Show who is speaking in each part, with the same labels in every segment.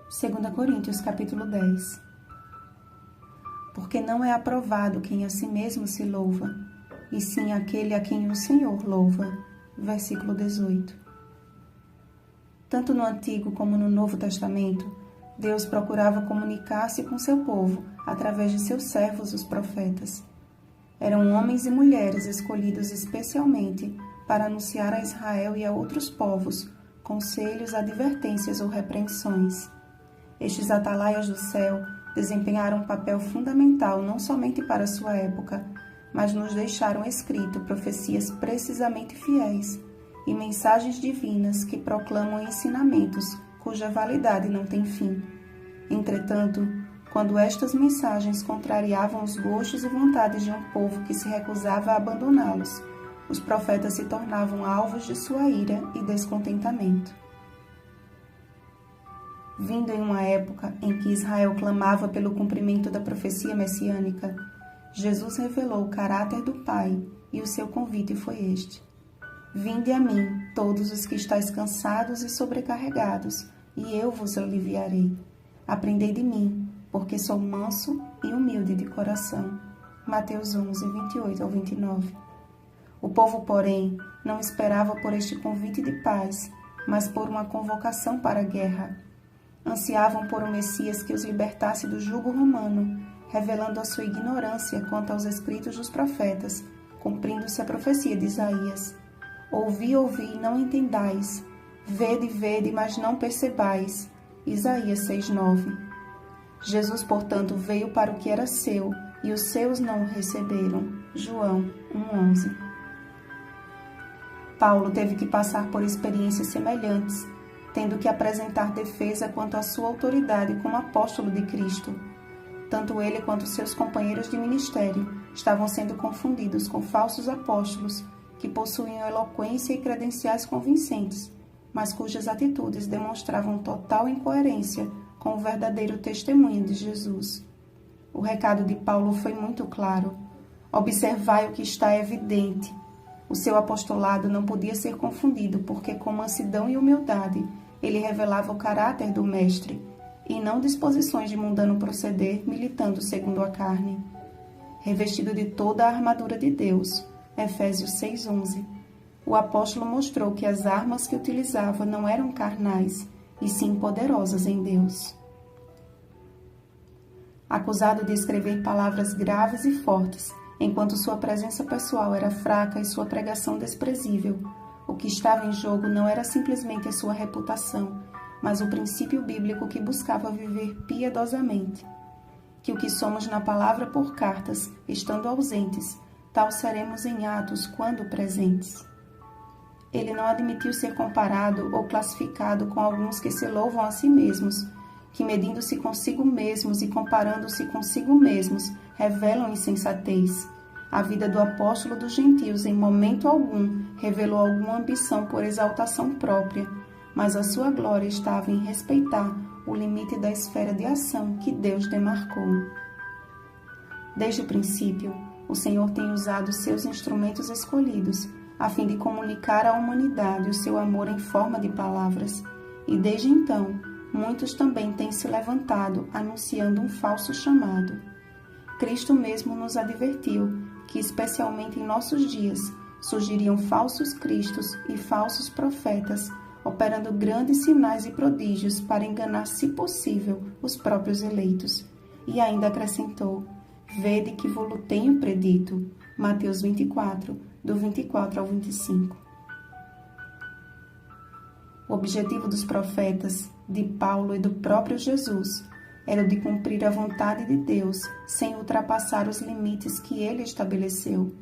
Speaker 1: 2 Coríntios capítulo 10. Porque não é aprovado quem a si mesmo se louva, e sim aquele a quem o Senhor louva. Versículo 18. Tanto no Antigo como no Novo Testamento, Deus procurava comunicar-se com seu povo através de seus servos, os profetas. Eram homens e mulheres escolhidos especialmente para anunciar a Israel e a outros povos conselhos, advertências ou repreensões. Estes atalaias do céu desempenharam um papel fundamental não somente para sua época, mas nos deixaram escrito profecias precisamente fiéis e mensagens divinas que proclamam ensinamentos cuja validade não tem fim. Entretanto, quando estas mensagens contrariavam os gostos e vontades de um povo que se recusava a abandoná-los, os profetas se tornavam alvos de sua ira e descontentamento. Vindo em uma época em que Israel clamava pelo cumprimento da profecia messiânica, Jesus revelou o caráter do Pai e o seu convite foi este: Vinde a mim, todos os que estáis cansados e sobrecarregados, e eu vos aliviarei. Aprendei de mim, porque sou manso e humilde de coração. Mateus 11, 28 ao 29. O povo, porém, não esperava por este convite de paz, mas por uma convocação para a guerra. Ansiavam por um Messias que os libertasse do jugo romano, revelando a sua ignorância quanto aos escritos dos profetas, cumprindo-se a profecia de Isaías. Ouvi, ouvi, e não entendais. Vede, vede, mas não percebais. Isaías 6:9. Jesus, portanto, veio para o que era seu, e os seus não o receberam. João 1:11. Paulo teve que passar por experiências semelhantes, tendo que apresentar defesa quanto à sua autoridade como apóstolo de Cristo. Tanto ele quanto seus companheiros de ministério estavam sendo confundidos com falsos apóstolos que possuíam eloquência e credenciais convincentes, mas cujas atitudes demonstravam total incoerência com o verdadeiro testemunho de Jesus. O recado de Paulo foi muito claro: observai o que está evidente. O seu apostolado não podia ser confundido, porque com mansidão e humildade ele revelava o caráter do Mestre, e não disposições de mundano proceder, militando segundo a carne. Revestido de toda a armadura de Deus, Efésios 6:11, o apóstolo mostrou que as armas que utilizava não eram carnais, e sim poderosas em Deus. Acusado de escrever palavras graves e fortes, enquanto sua presença pessoal era fraca e sua pregação desprezível, o que estava em jogo não era simplesmente a sua reputação, mas o princípio bíblico que buscava viver piedosamente. Que o que somos na palavra por cartas, estando ausentes, tal seremos em atos quando presentes. Ele não admitiu ser comparado ou classificado com alguns que se louvam a si mesmos, que medindo-se consigo mesmos e comparando-se consigo mesmos, revelam insensatez. A vida do apóstolo dos gentios em momento algum revelou alguma ambição por exaltação própria, mas a sua glória estava em respeitar o limite da esfera de ação que Deus demarcou. Desde o princípio, o Senhor tem usado seus instrumentos escolhidos a fim de comunicar à humanidade o seu amor em forma de palavras, e desde então, muitos também têm se levantado anunciando um falso chamado. Cristo mesmo nos advertiu que, especialmente em nossos dias, surgiriam falsos cristos e falsos profetas, operando grandes sinais e prodígios para enganar, se possível, os próprios eleitos. E ainda acrescentou: Vede que vos tenho predito. Mateus 24, do 24 ao 25. O objetivo dos profetas, de Paulo e do próprio Jesus era o de cumprir a vontade de Deus sem ultrapassar os limites que ele estabeleceu.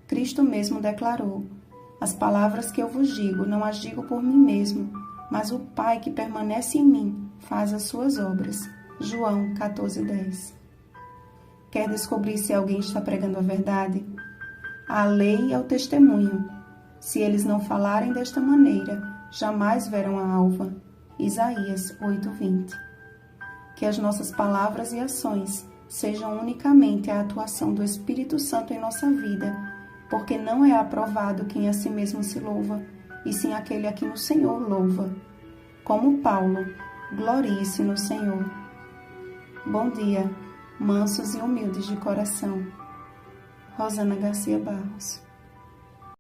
Speaker 1: Cristo mesmo declarou: As palavras que eu vos digo, não as digo por mim mesmo, mas o Pai que permanece em mim faz as suas obras. João 14:10. Quer descobrir se alguém está pregando a verdade? A lei é o testemunho. Se eles não falarem desta maneira, jamais verão a alva. Isaías 8:20. Que as nossas palavras e ações sejam unicamente a atuação do Espírito Santo em nossa vida, porque não é aprovado quem a si mesmo se louva, e sim aquele a quem o Senhor louva. Como Paulo, Glorie-se no Senhor. Bom dia, mansos e humildes de coração. Rosana Garcia Barros.